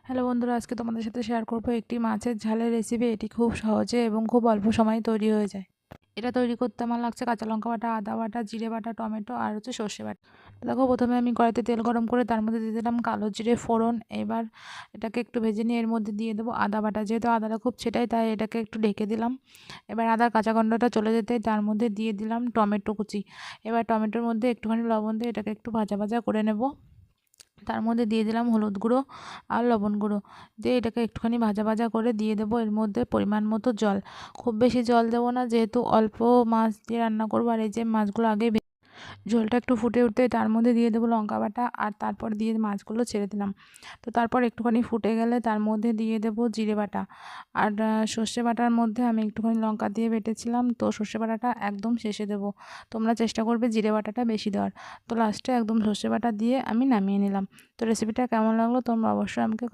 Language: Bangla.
হ্যালো বন্ধুরা, আজকে তোমাদের সাথে শেয়ার করব একটি মাছের ঝালের রেসিপি। এটি খুব সহজে এবং খুব অল্প সময়ে তৈরি হয়ে যায়। এটা তৈরি করতে আমার লাগছে কাঁচা লঙ্কা বাটা, আদা বাটা, জিরে বাটা, টমেটো আর সর্ষে বাটা। তো দেখো, প্রথমে আমি কড়াইতে তেল গরম করে তার মধ্যে দিয়ে দিলাম কালো জিরে ফোড়ন। এবার এটাকে একটু ভেজে নিয়ে এর মধ্যে দিয়ে দেবো আদা বাটা। যেহেতু আদাটা খুব ছেটাই, তাই এটাকে একটু ঢেকে দিলাম। এবার আদার কাঁচা গন্ধটা চলে যেতেই তার মধ্যে দিয়ে দিলাম টমেটো কুচি। এবার টমেটোর মধ্যে একটুখানি লবণ দিয়ে এটাকে একটু ভাজা ভাজা করে নেব। তার মধ্যে দিয়ে দিলাম হলুদ গুঁড়ো আর লবণ গুঁড়ো দিয়ে এটাকে একটুখানি ভাজা ভাজা করে দিয়ে দেবো এর মধ্যে পরিমাণ মতো জল। খুব বেশি জল দেবো না, যেহেতু অল্প মাছ দিয়ে রান্না করবো। আর এই যে মাছগুলো আগে ঝোলটা একটু ফুটে উঠতে তার মধ্যে দিয়ে দেবো লঙ্কা বাটা, আর তারপর দিয়ে মাছগুলো ছেড়ে দিলাম। তো তারপর একটুখানি ফুটে গেলে তার মধ্যে দিয়ে দেবো জিরে বাটা। আর সর্ষে বাটার মধ্যে আমি একটুখানি লঙ্কা দিয়ে বেটেছিলাম, তো সর্ষে বাটাটা একদম শেষে দেবো। তোমরা চেষ্টা করবে জিরে বাটাটা বেশি দেওয়ার। তো লাস্টে একদম সর্ষে বাটা দিয়ে আমি নামিয়ে নিলাম। তো রেসিপিটা কেমন লাগলো তোমরা অবশ্যই আমাকে